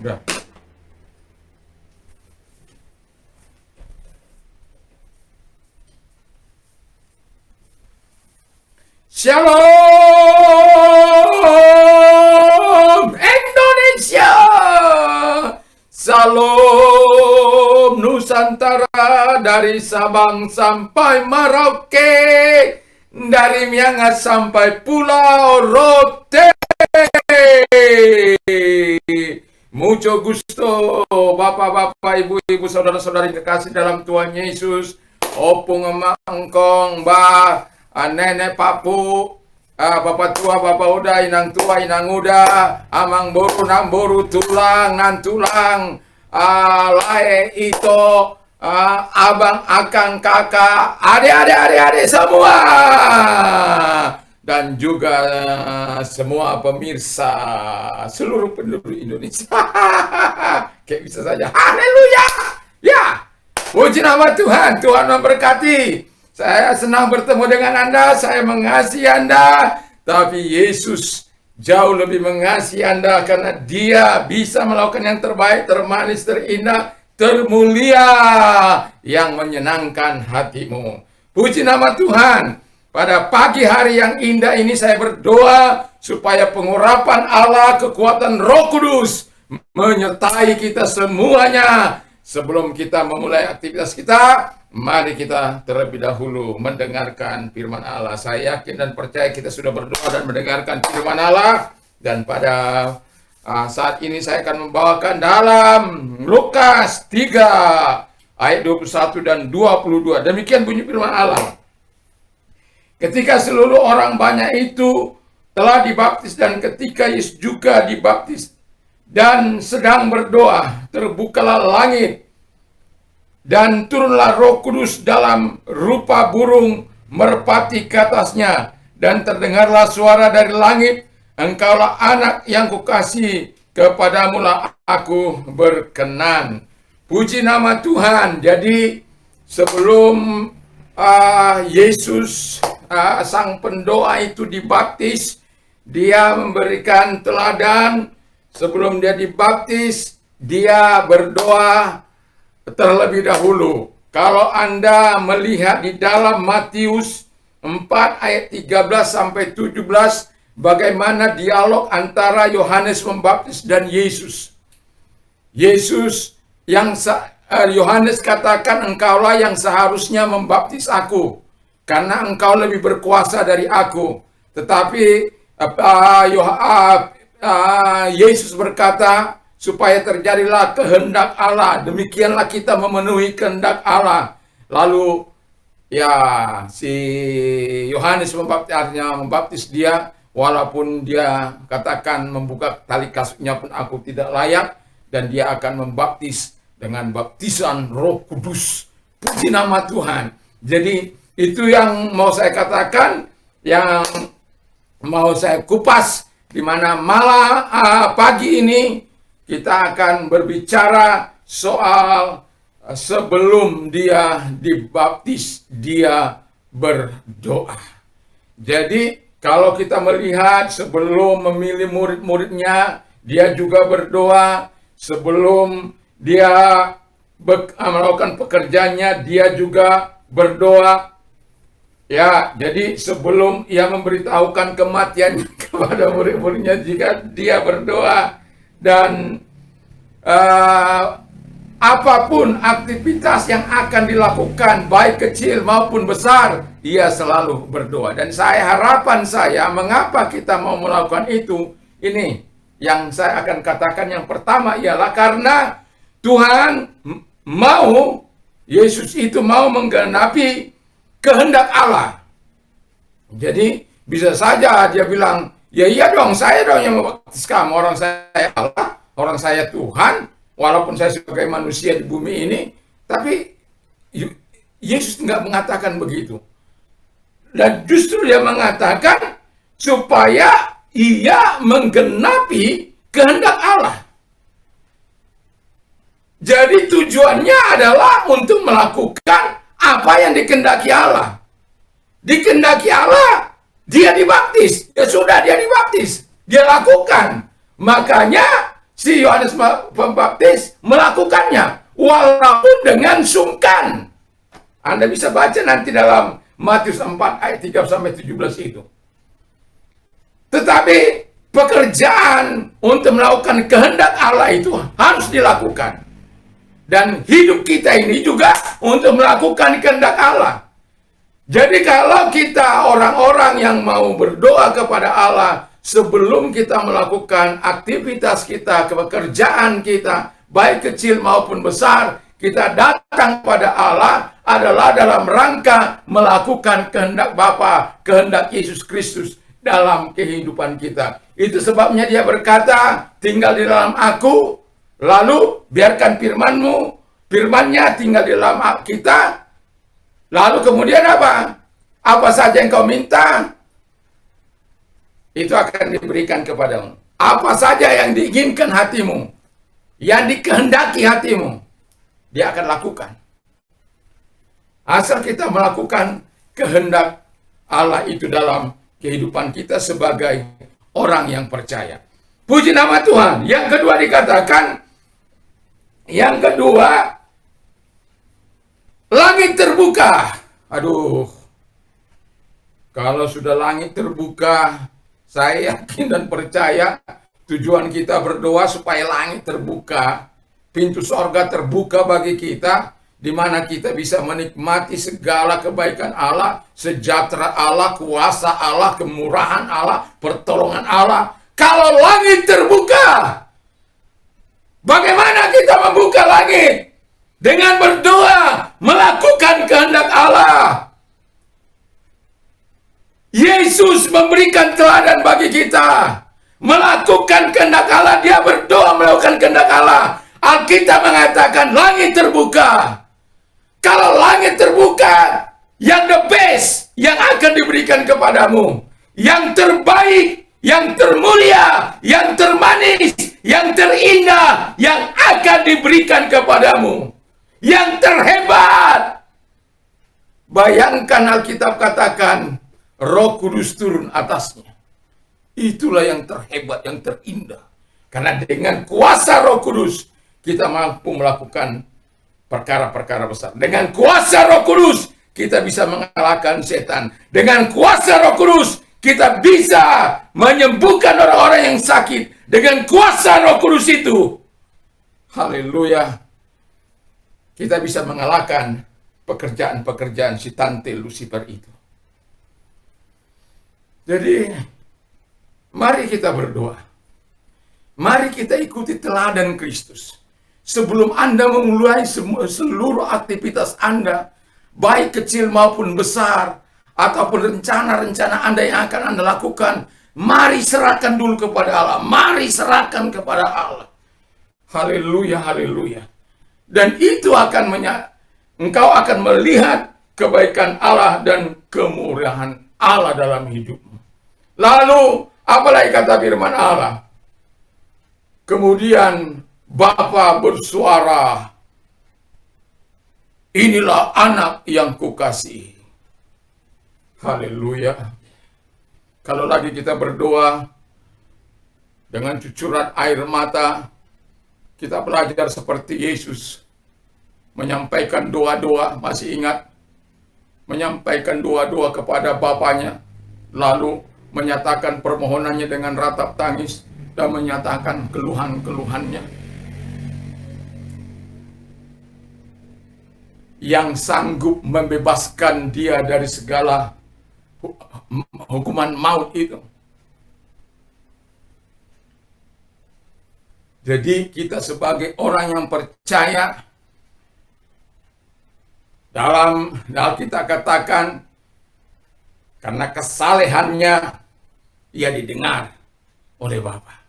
Udah. Shalom Indonesia, salam Nusantara, dari Sabang sampai Merauke, dari Miangas sampai Pulau Rote. Mucho gusto, bapak-bapak, ibu-ibu, saudara-saudari kekasih dalam Tuhan Yesus, opung emangkong, bah, nenek papu, bapak tua, bapak udah, inang tua, inang udah, amang boru, nang boru, tulang, nan tulang, lae ito, abang, akang, kakak, adik semua, dan juga semua pemirsa seluruh penduduk Indonesia. Kayak bisa saja. Haleluya. Ya. Puji nama Tuhan. Tuhan memberkati. Saya senang bertemu dengan Anda. Saya mengasihi Anda. Tapi Yesus jauh lebih mengasihi Anda karena Dia bisa melakukan yang terbaik, termanis, terindah, termulia yang menyenangkan hatimu. Puji nama Tuhan. Pada pagi hari yang indah ini saya berdoa supaya pengurapan Allah, kekuatan Roh Kudus menyertai kita semuanya. Sebelum kita memulai aktivitas kita, mari kita terlebih dahulu mendengarkan firman Allah. Saya yakin dan percaya kita sudah berdoa dan mendengarkan firman Allah. Dan pada saat ini saya akan membawakan dalam Lukas 3 ayat 21 dan 22. Demikian bunyi firman Allah. Ketika seluruh orang banyak itu telah dibaptis dan ketika Yesus juga dibaptis dan sedang berdoa, terbukalah langit dan turunlah Roh Kudus dalam rupa burung merpati ke atasnya, dan terdengarlah suara dari langit, engkaulah anak yang kukasihi, kepadamulah aku berkenan. Puji nama Tuhan. Jadi sebelum Yesus sang pendoa itu dibaptis, dia memberikan teladan. Sebelum dia dibaptis, dia berdoa terlebih dahulu. Kalau Anda melihat di dalam Matius 4 ayat 13 sampai 17, bagaimana dialog antara Yohanes Pembaptis dan Yesus. Yesus yang Yohanes katakan, engkaulah yang seharusnya membaptis aku, karena engkau lebih berkuasa dari aku. Tetapi Yesus berkata, supaya terjadilah kehendak Allah, demikianlah kita memenuhi kehendak Allah. Lalu ya si Yohanes membaptis dia, walaupun dia katakan membuka tali kasutnya pun aku tidak layak, dan dia akan membaptis dengan baptisan Roh Kudus. Puji nama Tuhan. Jadi itu yang mau saya katakan, yang mau saya kupas, di mana malam pagi ini kita akan berbicara soal sebelum dia dibaptis, dia berdoa. Jadi kalau kita melihat sebelum memilih murid-muridnya, dia juga berdoa. Sebelum dia melakukan pekerjaannya, dia juga berdoa. Ya, jadi sebelum ia memberitahukan kematian kepada murid-muridnya, jika dia berdoa. Dan apapun aktivitas yang akan dilakukan, baik kecil maupun besar, ia selalu berdoa. Dan harapan saya, mengapa kita mau melakukan itu, ini yang saya akan katakan. Yang pertama ialah karena Tuhan mau, Yesus itu mau menggenapi kehendak Allah. Jadi bisa saja dia bilang, ya iya dong, saya dong yang membaptis kamu, orang saya Allah, orang saya Tuhan, walaupun saya sebagai manusia di bumi ini. Tapi Yesus nggak mengatakan begitu. Dan justru dia mengatakan supaya ia menggenapi kehendak Allah. Jadi tujuannya adalah untuk melakukan apa yang dikehendaki Allah. Dikehendaki Allah, dia dibaptis. Ya sudah, dia dibaptis. Dia lakukan. Makanya si Yohanes Pembaptis melakukannya, walaupun dengan sungkan. Anda bisa baca nanti dalam Matius 4 ayat 3-17 itu. Tetapi pekerjaan untuk melakukan kehendak Allah itu harus dilakukan. Dan hidup kita ini juga untuk melakukan kehendak Allah. Jadi kalau kita orang-orang yang mau berdoa kepada Allah, sebelum kita melakukan aktivitas kita, pekerjaan kita, baik kecil maupun besar, kita datang pada Allah adalah dalam rangka melakukan kehendak Bapa, kehendak Yesus Kristus dalam kehidupan kita. Itu sebabnya dia berkata, tinggal di dalam aku, lalu biarkan firman-Nya tinggal di dalam kita. Lalu kemudian apa? Apa saja yang kau minta, itu akan diberikan kepadamu. Apa saja yang diinginkan hatimu, yang dikehendaki hatimu, dia akan lakukan. Asal kita melakukan kehendak Allah itu dalam kehidupan kita sebagai orang yang percaya. Puji nama Tuhan. Yang kedua dikatakan, yang kedua, langit terbuka. Aduh, kalau sudah langit terbuka, saya yakin dan percaya tujuan kita berdoa supaya langit terbuka, pintu sorga terbuka bagi kita, di mana kita bisa menikmati segala kebaikan Allah, sejahtera Allah, kuasa Allah, kemurahan Allah, pertolongan Allah. Kalau langit terbuka, bagaimana kita membuka langit? Dengan berdoa, melakukan kehendak Allah. Yesus memberikan teladan bagi kita. Melakukan kehendak Allah, dia berdoa melakukan kehendak Allah. Alkitab mengatakan langit terbuka. Kalau langit terbuka, yang the best yang akan diberikan kepadamu, yang terbaik, yang termulia, yang termanis, yang terindah, yang akan diberikan kepadamu, yang terhebat. Bayangkan Alkitab katakan, Roh Kudus turun atasnya. Itulah yang terhebat, yang terindah. Karena dengan kuasa Roh Kudus, kita mampu melakukan perkara-perkara besar. Dengan kuasa Roh Kudus, kita bisa mengalahkan setan. Dengan kuasa Roh Kudus, kita bisa menyembuhkan orang-orang yang sakit. Dengan kuasa Roh Kudus itu, haleluya, kita bisa mengalahkan pekerjaan-pekerjaan si tante Lucifer itu. Jadi, mari kita berdoa. Mari kita ikuti teladan Kristus. Sebelum Anda memulai seluruh aktivitas Anda, baik kecil maupun besar, ataupun rencana-rencana Anda yang akan Anda lakukan, mari serahkan dulu kepada Allah. Mari serahkan kepada Allah. Haleluya, haleluya. Dan itu akan engkau akan melihat kebaikan Allah dan kemurahan Allah dalam hidupmu. Lalu, apalagi kata firman Allah? Kemudian Bapa bersuara, inilah anak yang kukasihi. Haleluya. Kalau lagi kita berdoa dengan cucuran air mata, kita belajar seperti Yesus menyampaikan doa-doa, masih ingat? Menyampaikan doa-doa kepada Bapanya, lalu menyatakan permohonannya dengan ratap tangis dan menyatakan keluhan-keluhannya. Yang sanggup membebaskan dia dari segala hukuman maut itu. Jadi kita sebagai orang yang percaya, dalam Alkitab katakan, karena kesalehannya ia didengar oleh Bapa.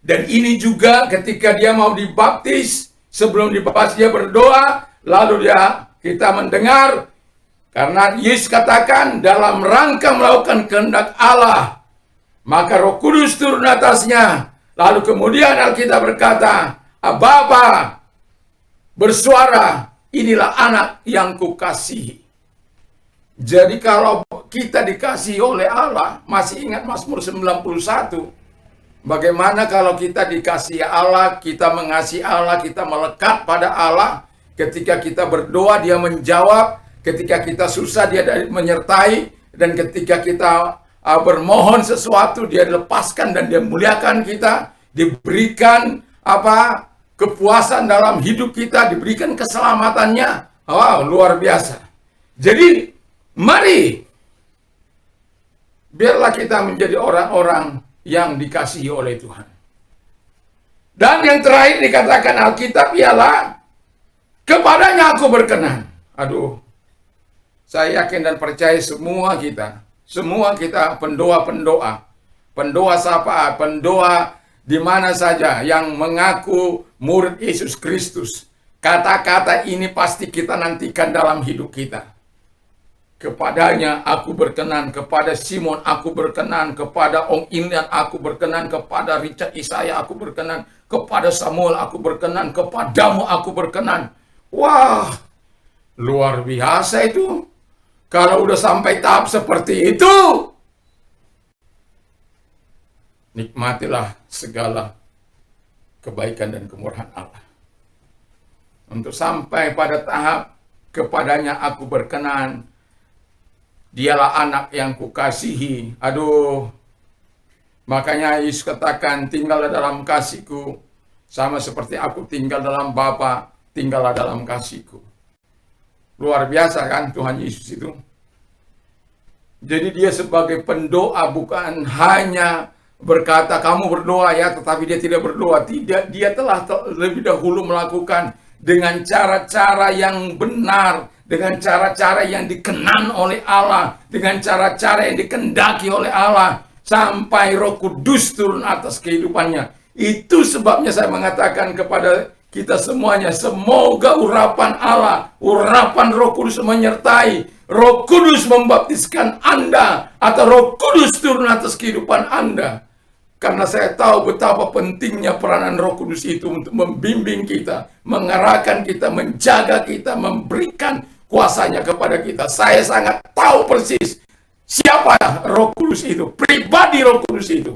Dan ini juga ketika dia mau dibaptis, sebelum dibaptis dia berdoa, lalu kita mendengar, karena Yesus katakan dalam rangka melakukan kehendak Allah, maka Roh Kudus turun atasnya. Lalu kemudian Alkitab berkata, Bapa bersuara, inilah anak yang kukasihi. Jadi kalau kita dikasihi oleh Allah, masih ingat Mazmur 91? Bagaimana kalau kita dikasihi Allah, kita mengasihi Allah, kita melekat pada Allah. Ketika kita berdoa, Dia menjawab. Ketika kita susah, Dia menyertai. Dan ketika kita bermohon sesuatu, Dia lepaskan dan Dia muliakan kita. Diberikan kepuasan dalam hidup kita, diberikan keselamatannya. Wow, luar biasa. Jadi, mari biarlah kita menjadi orang-orang yang dikasihi oleh Tuhan. Dan yang terakhir dikatakan Alkitab ialah kepadanya aku berkenan. Aduh, saya yakin dan percaya semua kita pendoa-pendoa, pendoa syafaat, pendoa di mana saja yang mengaku murid Yesus Kristus. Kata-kata ini pasti kita nantikan dalam hidup kita. Kepadanya aku berkenan, kepada Simon aku berkenan, kepada Ong Ilian aku berkenan, kepada Richard Isaiah aku berkenan, kepada Samuel aku berkenan, kepadamu aku berkenan. Wah, luar biasa itu. Kalau udah sampai tahap seperti itu, nikmatilah segala kebaikan dan kemurahan Allah. Untuk sampai pada tahap kepadanya aku berkenan, Dialah anak yang kukasihi. Aduh, makanya Yesus katakan, tinggallah dalam kasihku, sama seperti aku tinggal dalam Bapa, tinggallah dalam kasihku. Luar biasa kan Tuhan Yesus itu. Jadi Dia sebagai pendoa bukan hanya berkata kamu berdoa ya, tetapi Dia tidak berdoa. Tidak, Dia telah lebih dahulu melakukan dengan cara-cara yang benar, dengan cara-cara yang dikenan oleh Allah, dengan cara-cara yang dikendaki oleh Allah, sampai Roh Kudus turun atas kehidupannya. Itu sebabnya saya mengatakan kepada kita semuanya, semoga urapan Allah, urapan Roh Kudus menyertai, Roh Kudus membaptiskan Anda, atau Roh Kudus turun atas kehidupan Anda. Karena saya tahu betapa pentingnya peranan Roh Kudus itu untuk membimbing kita, mengarahkan kita, menjaga kita, memberikan kuasanya kepada kita. Saya sangat tahu persis siapa Roh Kudus itu, pribadi Roh Kudus itu.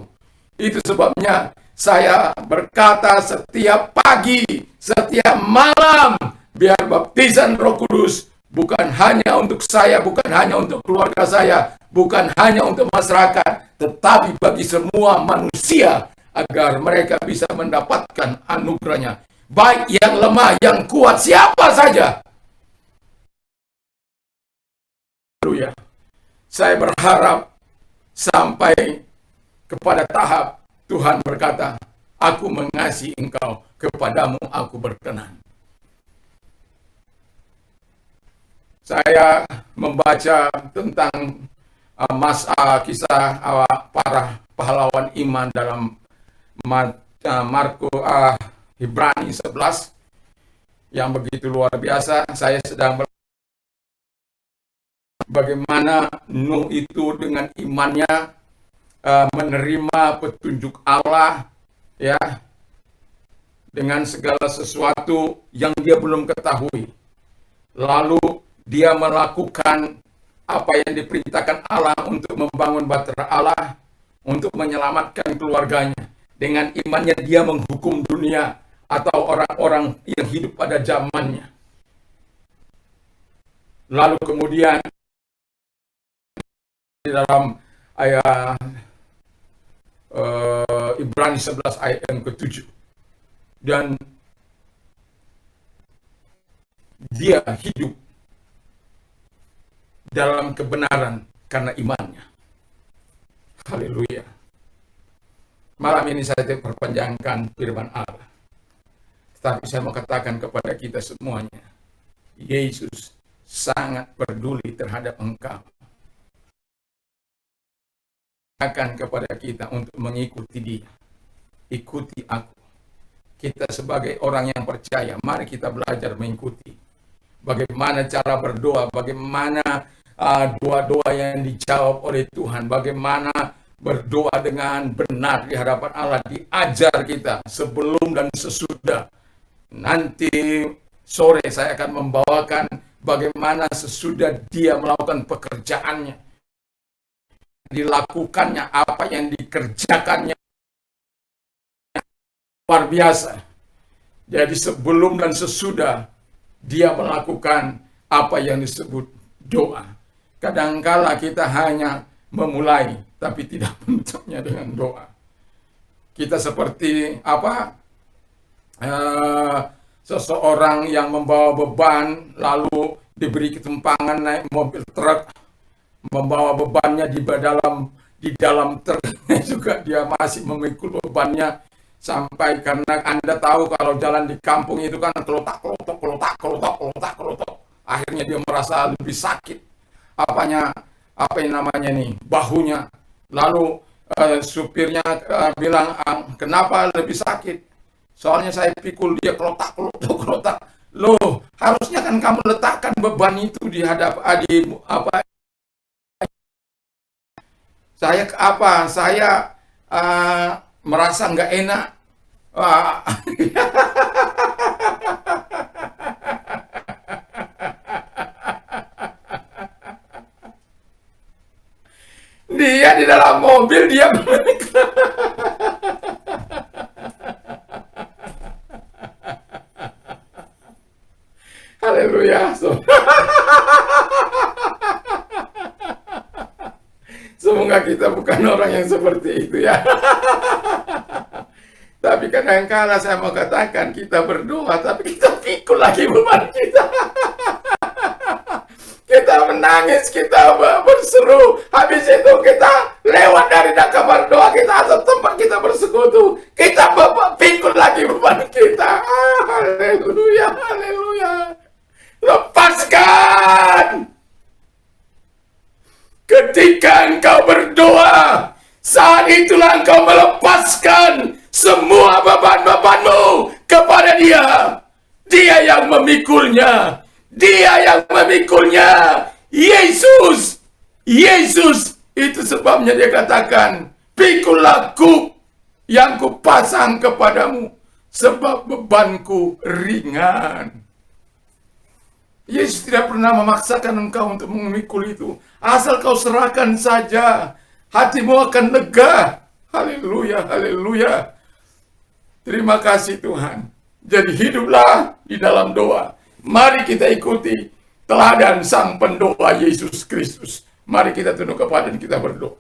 Itu sebabnya saya berkata setiap pagi, setiap malam, biar baptisan Roh Kudus bukan hanya untuk saya, bukan hanya untuk keluarga saya, bukan hanya untuk masyarakat, tetapi bagi semua manusia, agar mereka bisa mendapatkan anugerahnya. Baik yang lemah, yang kuat, siapa saja. Haleluya. Saya berharap sampai kepada tahap Tuhan berkata, aku mengasihi engkau, kepadamu aku berkenan. Saya membaca tentang kisah para pahlawan iman dalam Ibrani 11 yang begitu luar biasa. Saya sedang bagaimana Nuh itu dengan imannya menerima petunjuk Allah, ya, dengan segala sesuatu yang dia belum ketahui. Lalu dia melakukan apa yang diperintahkan Allah untuk membangun bahtera Allah, untuk menyelamatkan keluarganya. Dengan imannya dia menghukum dunia atau orang-orang yang hidup pada zamannya. Lalu kemudian di dalam ayat Ibrani 11 ayat yang ke-7, dan dia hidup dalam kebenaran karena imannya. Haleluya. Malam ini saya tidak perpanjangkan firman Allah, tetapi saya mau katakan kepada kita semuanya, Yesus sangat peduli terhadap engkau. Akan kepada kita untuk mengikuti Dia. Ikuti aku. Kita sebagai orang yang percaya, mari kita belajar mengikuti. Bagaimana cara berdoa, bagaimana doa-doa yang dijawab oleh Tuhan, bagaimana berdoa dengan benar di hadapan Allah, diajar kita sebelum dan sesudah. Nanti sore saya akan membawakan bagaimana sesudah dia melakukan pekerjaannya, dilakukannya, apa yang dikerjakannya luar biasa. Jadi sebelum dan sesudah dia melakukan apa yang disebut doa. Kadangkala kita hanya memulai, tapi tidak menutupnya dengan doa. Kita seperti seseorang yang membawa beban, lalu diberi ketumpangan naik mobil truk, membawa bebannya di dalam truk juga dia masih memikul bebannya. Sampai karena Anda tahu kalau jalan di kampung itu kan kelotak. Akhirnya dia merasa lebih sakit. Apa yang namanya nih, bahunya. Lalu supirnya bilang, kenapa lebih sakit? Soalnya saya pikul dia kelotak. Loh, harusnya kan kamu letakkan beban itu di saya merasa nggak enak. Dia di dalam mobil dia haleluya. Semoga kita bukan orang yang seperti itu ya. Tapi kadang-kala saya mau katakan kita berdoa, tapi kita pikul lagi beban kita. Kita menangis, kita berseru. Habis itu kita lewat dari kamar doa kita atau tempat kita bersekutu. Kita pikul lagi beban kita. Haleluya, haleluya. Lepaskan. Ketika engkau berdoa, saat itulah engkau melepaskan semua beban-bebanmu kepada Dia. Dia yang memikulnya. Dia yang memikulnya. Yesus. Yesus. Itu sebabnya dia katakan, pikullah kuk yang kupasang kepadamu, sebab bebanku ringan. Yesus tidak pernah memaksakan engkau untuk memikul itu. Asal kau serahkan saja, hatimu akan lega. Haleluya, haleluya. Terima kasih Tuhan. Jadi hiduplah di dalam doa. Mari kita ikuti teladan Sang Pendoa Yesus Kristus. Mari kita tunduk kepada dan kita berdoa.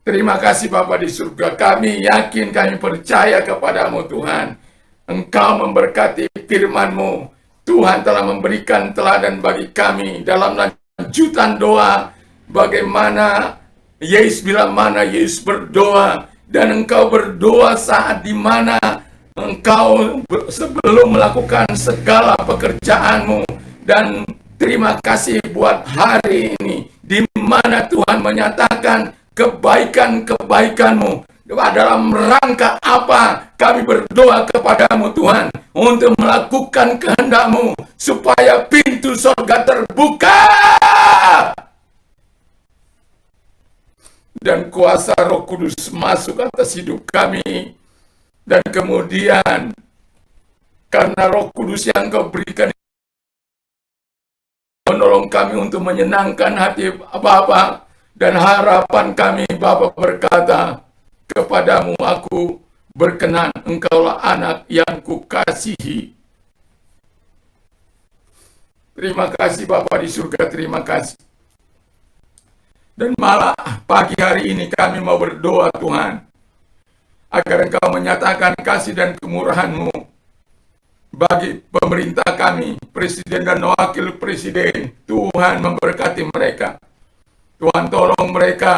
Terima kasih Bapa di surga. Kami yakin, kami percaya kepadamu Tuhan. Engkau memberkati firman-Mu. Tuhan telah memberikan teladan bagi kami dalam lanjutan doa. Bagaimana Yesus bilang mana Yesus berdoa. Dan engkau berdoa saat dimana engkau sebelum melakukan segala pekerjaanmu. Dan terima kasih buat hari ini, di mana Tuhan menyatakan kebaikan-kebaikan-Mu. Dalam rangka apa kami berdoa kepadamu Tuhan, untuk melakukan kehendak-Mu, supaya pintu surga terbuka. Dan kuasa Roh Kudus masuk atas hidup kami. Dan kemudian, karena Roh Kudus yang Kau berikan, menolong kami untuk menyenangkan hati Bapa. Dan harapan kami, Bapa berkata, kepadamu aku berkenan, engkaulah anak yang kukasihi. Terima kasih Bapa di surga, terima kasih. Dan malah pagi hari ini kami mau berdoa Tuhan, agar engkau menyatakan kasih dan kemurahan-Mu bagi pemerintah kami, presiden dan wakil presiden. Tuhan memberkati mereka. Tuhan tolong mereka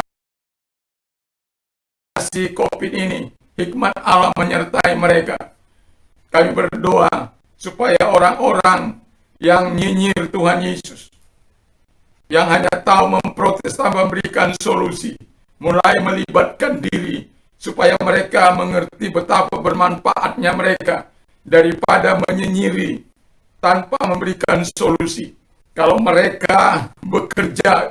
si COVID ini, hikmat Allah menyertai mereka. Kami berdoa supaya orang-orang yang nyinyir Tuhan Yesus, yang hanya tahu memprotes tanpa memberikan solusi, mulai melibatkan diri, supaya mereka mengerti betapa bermanfaatnya mereka daripada menyinyiri tanpa memberikan solusi. Kalau mereka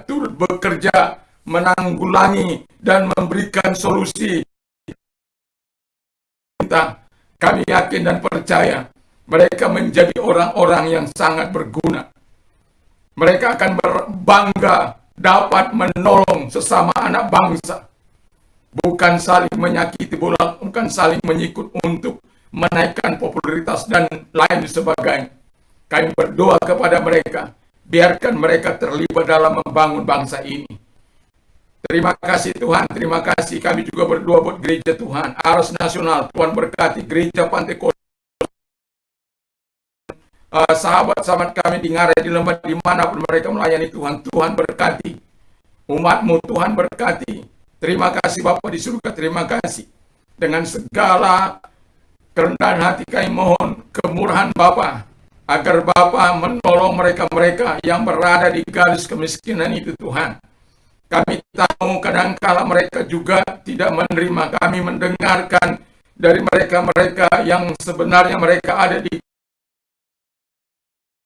turut bekerja, menanggulangi dan memberikan solusi, kami yakin dan percaya mereka menjadi orang-orang yang sangat berguna. Mereka akan berbangga dapat menolong sesama anak bangsa, bukan saling menyakiti, bukan saling menyikut untuk menaikkan popularitas dan lain sebagainya. Kami berdoa kepada mereka, biarkan mereka terlibat dalam membangun bangsa ini. Terima kasih Tuhan, terima kasih. Kami juga berdoa buat gereja Tuhan, Aras Nasional, Tuhan berkati gereja Pantai Kosta, sahabat-sahabat kami di Ngarai, di Lembah, dimanapun mereka melayani Tuhan, Tuhan berkati. Umat-Mu Tuhan berkati. Terima kasih Bapa di surga, terima kasih. Dengan segala kerendahan hati kami mohon kemurahan Bapa, agar Bapa menolong mereka-mereka yang berada di garis kemiskinan itu Tuhan. Kami tahu kadangkala mereka juga tidak menerima, kami mendengarkan dari mereka-mereka yang sebenarnya mereka ada di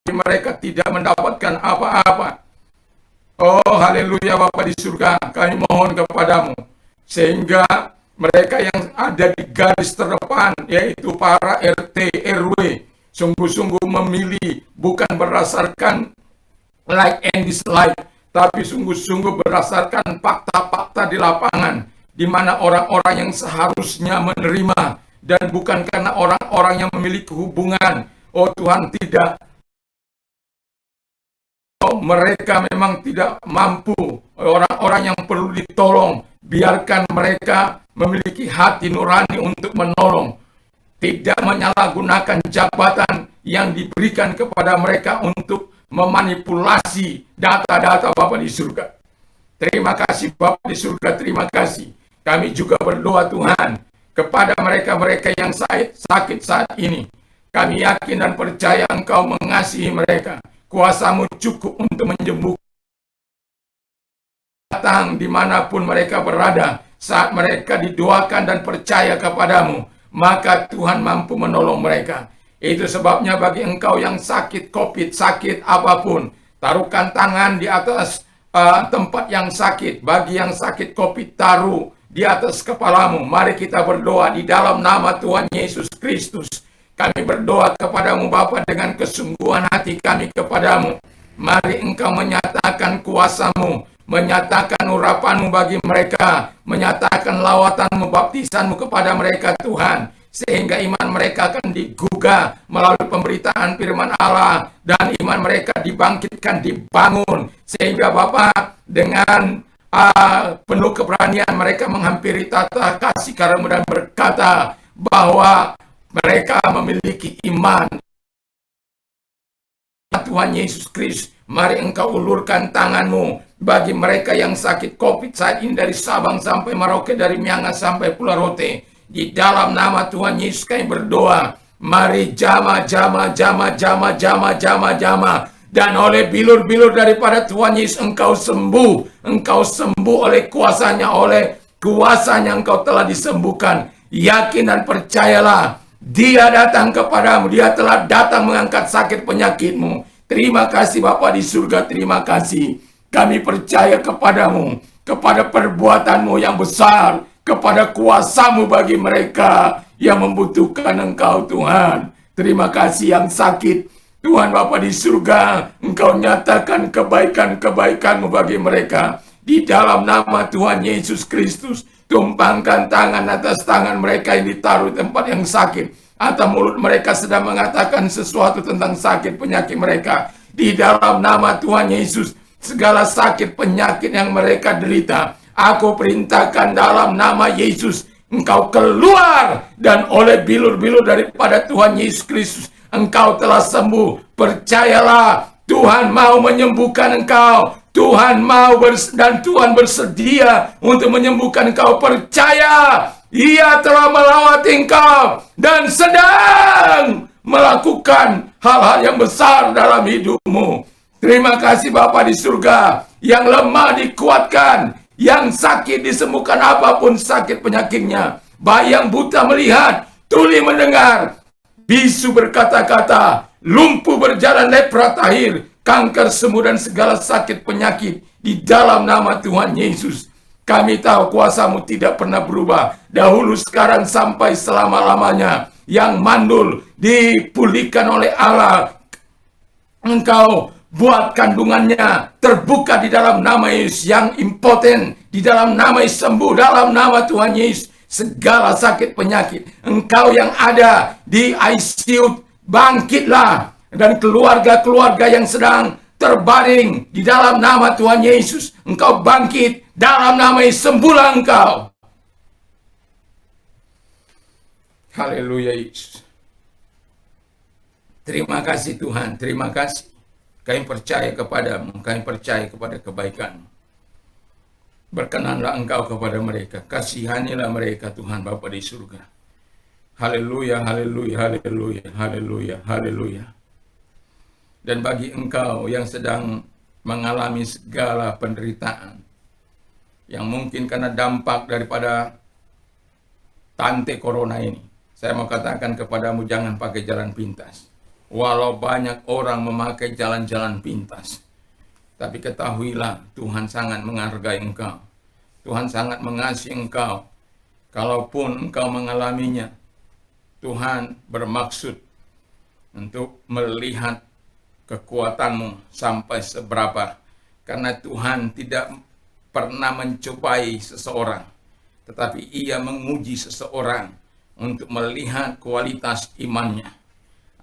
mereka tidak mendapatkan apa-apa. Oh haleluya Bapa di surga, kami mohon kepadamu sehingga mereka yang ada di garis terdepan, yaitu para RT, RW, sungguh-sungguh memilih bukan berdasarkan like and dislike, tapi sungguh-sungguh berdasarkan fakta-fakta di lapangan, di mana orang-orang yang seharusnya menerima, dan bukan karena orang-orang yang memiliki hubungan. Oh Tuhan, tidak. Oh, mereka memang tidak mampu, orang-orang yang perlu ditolong, biarkan mereka memiliki hati nurani untuk menolong, tidak menyalahgunakan jabatan yang diberikan kepada mereka untuk memanipulasi data-data Bapa di surga. Terima kasih Bapa di surga, terima kasih. Kami juga berdoa Tuhan kepada mereka-mereka yang sakit saat ini. Kami yakin dan percaya Engkau mengasihi mereka. Kuasa-Mu cukup untuk menyembuhkan. Datang dimanapun mereka berada, saat mereka didoakan dan percaya kepadamu, maka Tuhan mampu menolong mereka. Itu sebabnya bagi engkau yang sakit COVID, sakit apapun, taruhkan tangan di atas tempat yang sakit. Bagi yang sakit COVID, taruh di atas kepalamu. Mari kita berdoa di dalam nama Tuhan Yesus Kristus. Kami berdoa kepadamu Bapa dengan kesungguhan hati kami kepadamu. Mari engkau menyatakan kuasa-Mu, menyatakan urapan-Mu bagi mereka, menyatakan lawatanmu, baptisanmu kepada mereka Tuhan, sehingga iman mereka akan digugah melalui pemberitaan firman Allah, dan iman mereka dibangkitkan, dibangun, sehingga Bapa dengan penuh keberanian mereka menghampiri tata kasih karunia dan berkata bahwa mereka memiliki iman Tuhan Yesus Kristus. Mari engkau ulurkan tanganmu bagi mereka yang sakit COVID saat ini, dari Sabang sampai Merauke, dari Miangas sampai Pulau Rote. Di dalam nama Tuhan Yesus kami berdoa. Mari jama. Dan oleh bilur-bilur daripada Tuhan Yesus engkau sembuh. Engkau sembuh oleh kuasanya, oleh kuasanya engkau telah disembuhkan. Yakin dan percayalah, Dia datang kepadamu, Dia telah datang mengangkat sakit penyakitmu. Terima kasih Bapa di surga, terima kasih. Kami percaya kepadamu, kepada perbuatanmu yang besar, kepada kuasa-Mu bagi mereka yang membutuhkan Engkau Tuhan. Terima kasih yang sakit, Tuhan Bapa di surga, Engkau nyatakan kebaikan-kebaikan-Mu bagi mereka. Di dalam nama Tuhan Yesus Kristus, tumpangkan tangan atas tangan mereka yang ditaruh di tempat yang sakit, atau mulut mereka sedang mengatakan sesuatu tentang sakit penyakit mereka. Di dalam nama Tuhan Yesus, segala sakit penyakit yang mereka derita, aku perintahkan dalam nama Yesus, engkau keluar, dan oleh bilur-bilur daripada Tuhan Yesus Kristus, engkau telah sembuh. Percayalah, Tuhan mau menyembuhkan engkau. Tuhan mau dan Tuhan bersedia untuk menyembuhkan engkau. Percaya, Ia telah melawati engkau dan sedang melakukan hal-hal yang besar dalam hidupmu. Terima kasih Bapa di surga, yang lemah dikuatkan, yang sakit disembuhkan apapun sakit penyakitnya. Bayi yang buta melihat, tuli mendengar, bisu berkata-kata, lumpuh berjalan, lepra tahir, kanker sembuh, dan segala sakit penyakit di dalam nama Tuhan Yesus. Kami tahu kuasa-Mu tidak pernah berubah, dahulu, sekarang, sampai selama-lamanya. Yang mandul dipulihkan oleh Allah. Engkau buat kandungannya terbuka di dalam nama Yesus. Yang impoten di dalam nama Yesus sembuh dalam nama Tuhan Yesus. segala sakit penyakit. Engkau yang ada di ICU, bangkitlah. Dan keluarga-keluarga yang sedang terbaring di dalam nama Tuhan Yesus, engkau bangkit dalam nama Yesus, sembuhlah engkau. Haleluya Yesus. Terima kasih Tuhan, terima kasih. Kami percaya kepadamu, kami percaya kepada kebaikan-Mu. Berkenanlah engkau kepada mereka, kasihanilah mereka Tuhan Bapa di surga. Haleluya, haleluya, haleluya, haleluya, haleluya. Dan bagi engkau yang sedang mengalami segala penderitaan, yang mungkin karena dampak daripada tante corona ini, saya mau katakan kepadamu, jangan pakai jalan pintas. Walau banyak orang memakai jalan-jalan pintas, tapi ketahuilah Tuhan sangat menghargai engkau. Tuhan sangat mengasihi engkau. Kalaupun engkau mengalaminya, Tuhan bermaksud untuk melihat kekuatanmu sampai seberapa. Karena Tuhan tidak pernah mencobai seseorang, tetapi Ia menguji seseorang untuk melihat kualitas imannya.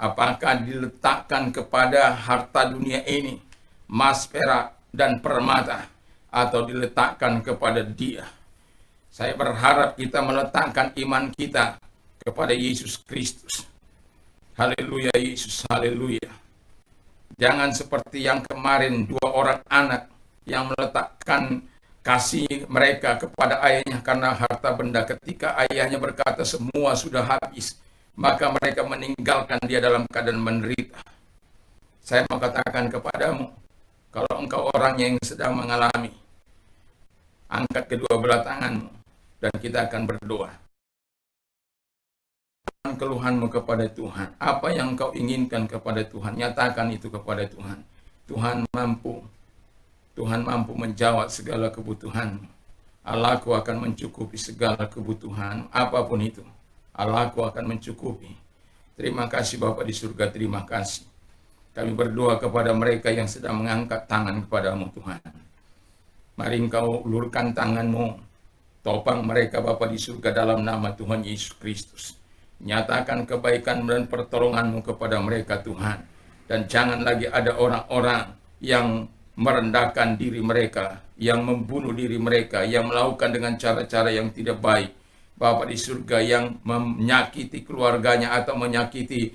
Apakah diletakkan kepada harta dunia ini, emas, perak, dan permata, atau diletakkan kepada Dia. Saya berharap kita meletakkan iman kita kepada Yesus Kristus. Haleluya Yesus, haleluya. Jangan seperti yang kemarin, 2 orang anak yang meletakkan kasih mereka kepada ayahnya karena harta benda. Ketika ayahnya berkata semua sudah habis, maka mereka meninggalkan dia dalam keadaan menderita. Saya mau katakan kepadamu, kalau engkau orang yang sedang mengalami, angkat kedua belah tanganmu dan kita akan berdoa. Keluhanmu kepada Tuhan, apa yang engkau inginkan kepada Tuhan, nyatakan itu kepada Tuhan. Tuhan mampu menjawab segala kebutuhanmu. Allahku akan mencukupi segala kebutuhan, apapun itu. Allahku akan mencukupi. Terima kasih Bapa di surga, terima kasih. Kami berdoa kepada mereka yang sedang mengangkat tangan kepadamu Tuhan. Mari engkau ulurkan tanganmu, topang mereka Bapa di surga dalam nama Tuhan Yesus Kristus. Nyatakan kebaikan dan pertolonganmu kepada mereka Tuhan. Dan jangan lagi ada orang-orang yang merendahkan diri mereka, yang membunuh diri mereka, yang melakukan dengan cara-cara yang tidak baik. Bapa di surga, yang menyakiti keluarganya atau menyakiti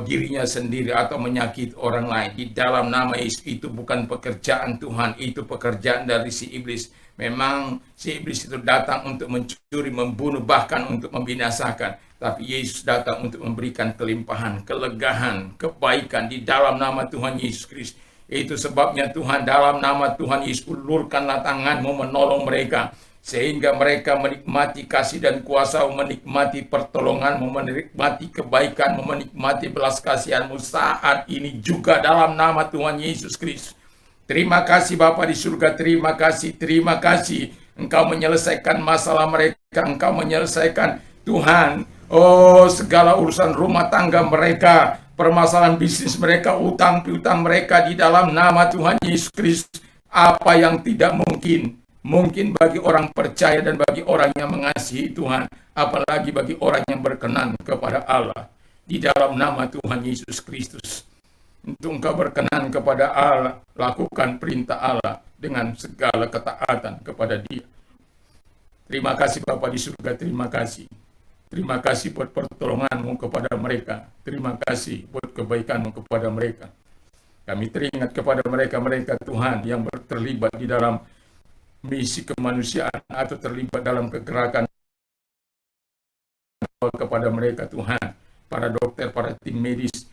dirinya sendiri atau menyakiti orang lain. Di dalam nama Yesus, itu bukan pekerjaan Tuhan, itu pekerjaan dari si iblis. Memang si iblis itu datang untuk mencuri, membunuh, bahkan untuk membinasakan. Tapi Yesus datang untuk memberikan kelimpahan, kelegahan, kebaikan di dalam nama Tuhan Yesus Kristus. Itu sebabnya Tuhan, dalam nama Tuhan Yesus, ulurkanlah tanganmu menolong mereka. Sehingga mereka menikmati kasih dan kuasa-Mu, menikmati pertolongan-Mu, menikmati kebaikan-Mu, menikmati belas kasihan-Mu saat ini juga dalam nama Tuhan Yesus Kristus. Terima kasih Bapa di surga, terima kasih, terima kasih. Engkau menyelesaikan masalah mereka, Engkau menyelesaikan Tuhan, segala urusan rumah tangga mereka, permasalahan bisnis mereka, utang piutang mereka di dalam nama Tuhan Yesus Kristus. Apa yang tidak mungkin, mungkin bagi orang percaya dan bagi orang yang mengasihi Tuhan, apalagi bagi orang yang berkenan kepada Allah. Di dalam nama Tuhan Yesus Kristus. Untuk engkau berkenan kepada Allah, lakukan perintah Allah dengan segala ketaatan kepada Dia. Terima kasih Bapa di surga, terima kasih. Terima kasih buat pertolongan-Mu kepada mereka. Terima kasih buat kebaikan-Mu kepada mereka. Kami teringat kepada mereka-mereka Tuhan yang terlibat di dalam misi kemanusiaan atau terlibat dalam kegerakan, kepada mereka Tuhan, para dokter, para tim medis,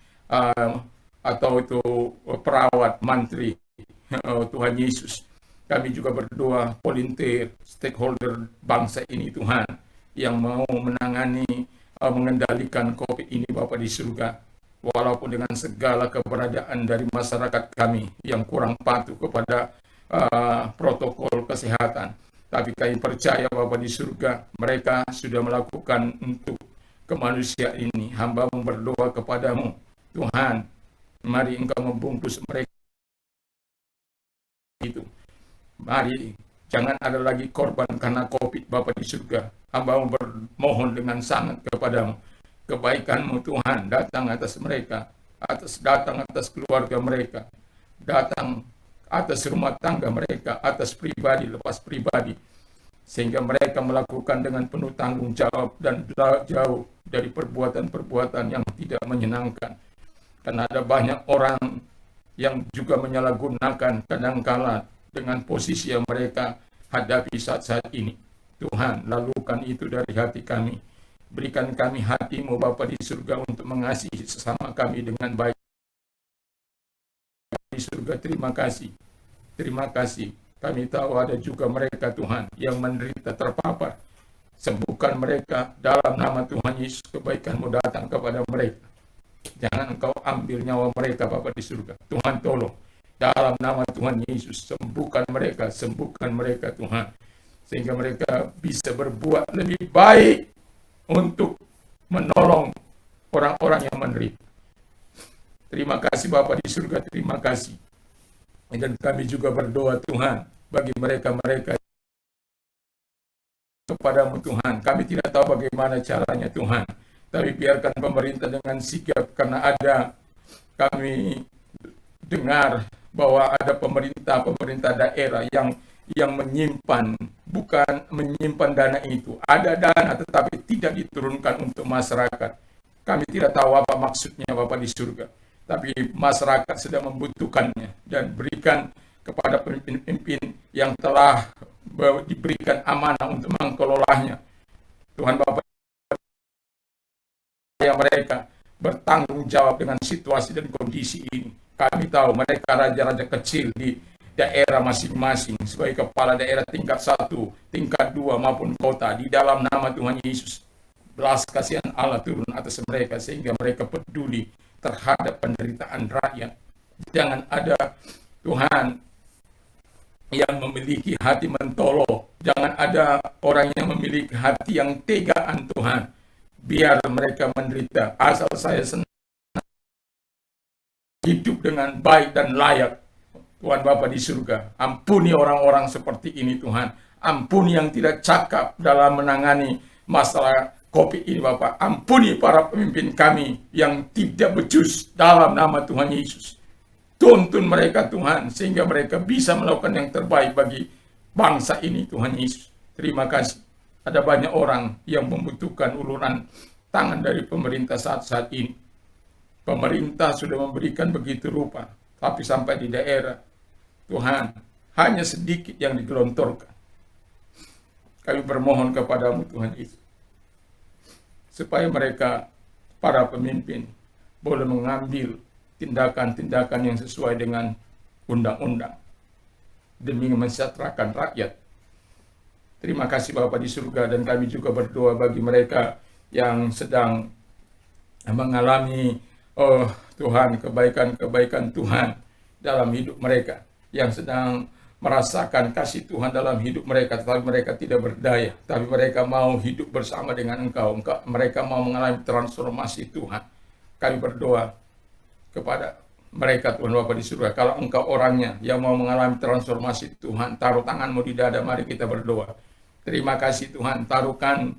atau itu perawat, mantri, Tuhan Yesus. Kami juga berdoa volunteer, stakeholder bangsa ini Tuhan, yang mau menangani, mengendalikan COVID ini Bapa di surga. Walaupun dengan segala keberadaan dari masyarakat kami yang kurang patuh kepada protokol kesehatan, tapi kami percaya Bapa di surga, mereka sudah melakukan untuk kemanusiaan ini. Hamba-Mu berdoa kepadamu Tuhan, mari Engkau membungkus mereka itu. Mari Jangan ada lagi korban karena COVID, Bapa di surga. Hamba bermohon dengan sangat kepadamu. Kebaikan-Mu Tuhan datang atas mereka, datang atas keluarga mereka, datang atas rumah tangga mereka, atas pribadi lepas pribadi, sehingga mereka melakukan dengan penuh tanggung jawab dan jauh dari perbuatan-perbuatan yang tidak menyenangkan. Karena ada banyak orang yang juga menyalahgunakan kadangkala dengan posisi yang mereka hadapi saat-saat ini. Tuhan, lalukan itu dari hati kami. Berikan kami hati-Mu Bapa di surga untuk mengasihi sesama kami dengan baik. Di surga, terima kasih. Terima kasih. Kami tahu ada juga mereka Tuhan yang menderita terpapar. Sembuhkan mereka dalam nama Tuhan Yesus. Kebaikan-Mu datang kepada mereka. Jangan Engkau ambil nyawa mereka Bapa di surga. Tuhan tolong. Dalam nama Tuhan Yesus, sembuhkan mereka Tuhan. Sehingga mereka bisa berbuat lebih baik untuk menolong orang-orang yang menderita. Terima kasih Bapa di surga, terima kasih. Dan kami juga berdoa Tuhan bagi mereka-mereka kepadamu Tuhan. Kami tidak tahu bagaimana caranya Tuhan, tapi biarkan pemerintah dengan sigap, karena ada, kami dengar bahwa ada pemerintah daerah yang bukan menyimpan dana itu. Ada dana tetapi tidak diturunkan untuk masyarakat. Kami tidak tahu apa maksudnya Bapa di surga, tapi masyarakat sedang membutuhkannya, dan berikan kepada pemimpin yang telah diberikan amanah untuk mengelolanya. Tuhan Bapa, yang mereka bertanggung jawab dengan situasi dan kondisi ini. Kami tahu mereka raja-raja kecil di daerah masing-masing, sebagai kepala daerah tingkat 1, tingkat 2 maupun kota. Di dalam nama Tuhan Yesus, belas kasihan Allah turun atas mereka sehingga mereka peduli terhadap penderitaan rakyat. Jangan ada Tuhan yang memiliki hati mentolo. Jangan ada orang yang memiliki hati yang tegaan Tuhan. Biar mereka menderita, asal saya senang hidup dengan baik dan layak. Tuhan Bapa di surga, ampuni orang-orang seperti ini Tuhan. Ampuni yang tidak cakap dalam menangani masalah COVID ini Bapa. Ampuni para pemimpin kami yang tidak becus dalam nama Tuhan Yesus. Tuntun mereka Tuhan, sehingga mereka bisa melakukan yang terbaik bagi bangsa ini Tuhan Yesus. Terima kasih. Ada banyak orang yang membutuhkan uluran tangan dari pemerintah saat-saat ini. Pemerintah sudah memberikan begitu rupa, tapi sampai di daerah, Tuhan, hanya sedikit yang digelontorkan. Kami bermohon kepadamu Tuhan Yesus, supaya mereka, para pemimpin, boleh mengambil tindakan-tindakan yang sesuai dengan undang-undang, demi mensejahterakan rakyat. Terima kasih Bapa di surga, dan kami juga berdoa bagi mereka yang sedang mengalami Tuhan, kebaikan-kebaikan Tuhan dalam hidup mereka, yang sedang merasakan kasih Tuhan dalam hidup mereka, tetapi mereka tidak berdaya, tapi mereka mau hidup bersama dengan Engkau. Mereka mau mengalami transformasi Tuhan. Kami berdoa kepada mereka Tuhan Bapa di surga, kalau Engkau orangnya yang mau mengalami transformasi Tuhan, taruh tangan-Mu di dada, mari kita berdoa. Terima kasih Tuhan, taruhkan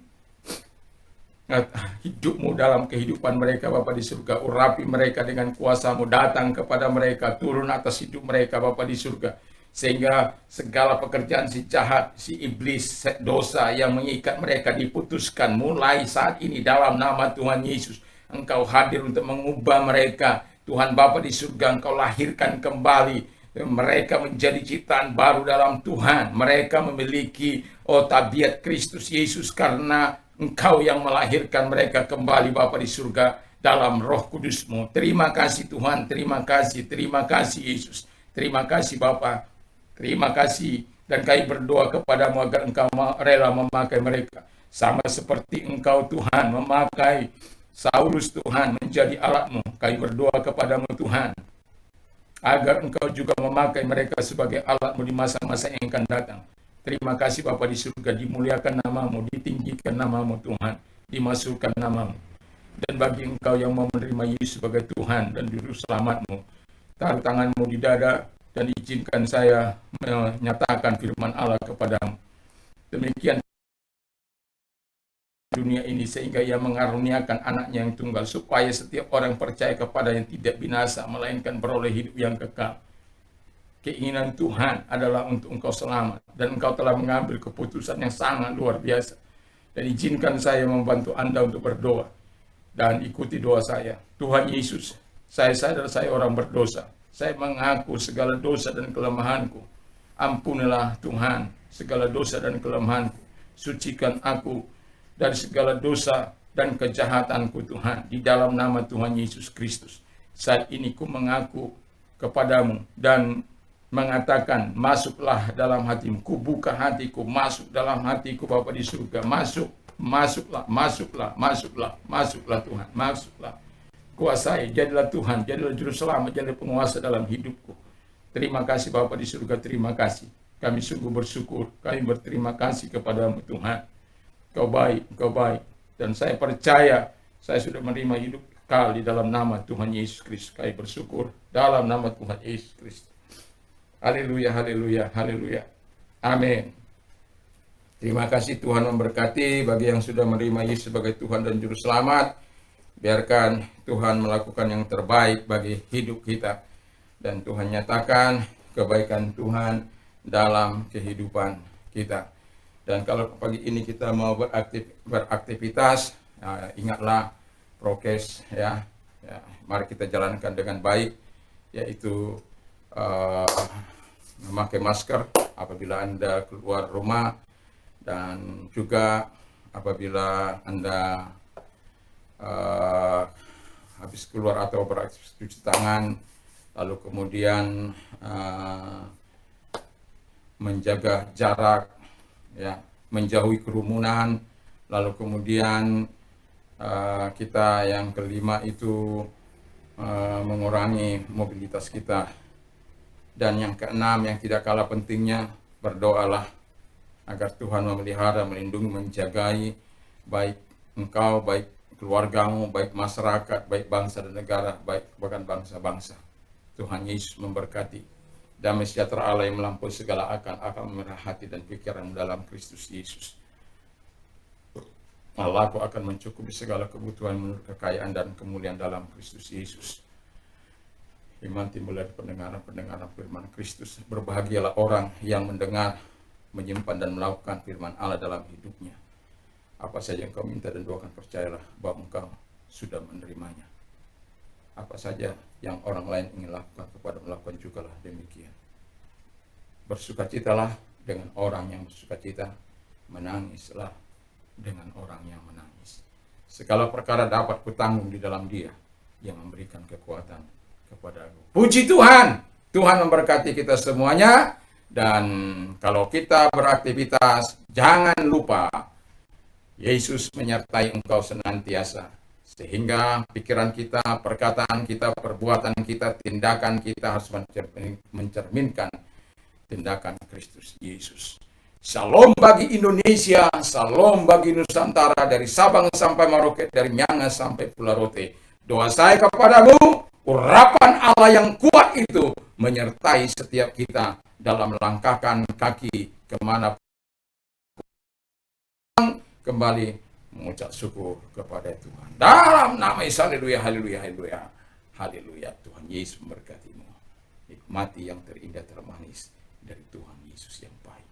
hidup-Mu dalam kehidupan mereka Bapa di surga. Urapi mereka dengan kuasa-Mu, datang kepada mereka, turun atas hidup mereka Bapa di surga, sehingga segala pekerjaan si jahat, si iblis, dosa yang mengikat mereka diputuskan mulai saat ini dalam nama Tuhan Yesus. Engkau hadir untuk mengubah mereka Tuhan Bapa di surga. Engkau lahirkan kembali mereka menjadi ciptaan baru dalam Tuhan. Mereka memiliki tabiat Kristus Yesus, karena Engkau yang melahirkan mereka kembali Bapa di surga dalam Roh Kudus-Mu. Terima kasih Tuhan, terima kasih Yesus. Terima kasih Bapa, terima kasih. Dan kami berdoa kepadamu agar Engkau rela memakai mereka, sama seperti Engkau Tuhan memakai Saulus Tuhan menjadi alat-Mu. Kami berdoa kepadamu Tuhan, agar Engkau juga memakai mereka sebagai alat-Mu di masa-masa yang akan datang. Terima kasih Bapa di surga, dimuliakan nama-Mu, ditinggikan nama-Mu Tuhan, dimasukkan nama-Mu. Dan bagi Engkau yang mau menerima Yesus sebagai Tuhan dan Juru Selamat-Mu, taruh tangan-Mu di dada, dan izinkan saya menyatakan firman Allah kepadamu. Demikian dunia ini sehingga ia mengaruniakan anaknya yang tunggal supaya setiap orang percaya kepada yang tidak binasa melainkan beroleh hidup yang kekal. Keinginan Tuhan adalah untuk engkau selamat dan engkau telah mengambil keputusan yang sangat luar biasa. Dan izinkan saya membantu Anda untuk berdoa dan ikuti doa saya. Tuhan Yesus, saya sadar saya orang berdosa. Saya mengaku segala dosa dan kelemahanku. Ampunilah Tuhan segala dosa dan kelemahanku. Sucikan aku dari segala dosa dan kejahatanku Tuhan. Di dalam nama Tuhan Yesus Kristus. Saat ini ku mengaku kepadamu dan mengatakan, masuklah dalam hatimu. Ku buka hatiku, masuk dalam hatiku Bapa di surga. Masuklah Tuhan, masuklah. Kuasai, jadilah Tuhan, jadilah juru selamat, jadilah penguasa dalam hidupku. Terima kasih Bapa di surga, terima kasih. Kami sungguh bersyukur, kami berterima kasih kepadamu Tuhan. Kau baik. Dan saya percaya, saya sudah menerima hidup kekal di dalam nama Tuhan Yesus Kristus. Kami bersyukur dalam nama Tuhan Yesus Kristus. Haleluya, haleluya, haleluya. Amin. Terima kasih, Tuhan memberkati bagi yang sudah menerima Yesus sebagai Tuhan dan Juru Selamat. Biarkan Tuhan melakukan yang terbaik bagi hidup kita. Dan Tuhan nyatakan kebaikan Tuhan dalam kehidupan kita. Dan kalau pagi ini kita mau beraktivitas, ingatlah prokes ya. Mari kita jalankan dengan baik, yaitu memakai masker apabila Anda keluar rumah, dan juga apabila Anda habis keluar atau beraktivitas cuci tangan, lalu kemudian menjaga jarak, ya, menjauhi kerumunan, lalu kemudian kita yang kelima itu mengurangi mobilitas kita, dan yang keenam yang tidak kalah pentingnya, berdoalah agar Tuhan memelihara, melindungi, menjagai baik engkau, baik keluargamu, baik masyarakat, baik bangsa dan negara, baik bahkan bangsa-bangsa. Tuhan Yesus memberkati. Damai sejahtera Allah yang melampaui segala akal akan memerah hati dan pikiran dalam Kristus Yesus. Allah akan mencukupi segala kebutuhan menurut kekayaan dan kemuliaan dalam Kristus Yesus. Iman timbul dari pendengaran firman Kristus. Berbahagialah orang yang mendengar, menyimpan dan melakukan firman Allah dalam hidupnya. Apa saja yang kau minta dan doakan, percayalah bahwa engkau sudah menerimanya. Apa saja yang orang lain ingin lakukan kepada melakukan jugalah demikian. Bersukacitalah dengan orang yang bersukacita, menangislah dengan orang yang menangis. Segala perkara dapat kutanggung di dalam Dia yang memberikan kekuatan kepadaku. Puji Tuhan, Tuhan memberkati kita semuanya. Dan kalau kita beraktivitas, jangan lupa Yesus menyertai engkau senantiasa, sehingga pikiran kita, perkataan kita, perbuatan kita, tindakan kita harus mencerminkan tindakan Kristus Yesus. Shalom bagi Indonesia, shalom bagi Nusantara, dari Sabang sampai Merauke, dari Miangas sampai Pulau Rote. Doa saya kepadamu, urapan Allah yang kuat itu menyertai setiap kita dalam melangkahkan kaki kemana kembali mengucap syukur kepada Tuhan. Dalam nama Yesus, haleluya, haleluya, haleluya, haleluya. Tuhan Yesus memberkatimu. Nikmati yang terindah termanis dari Tuhan Yesus yang baik.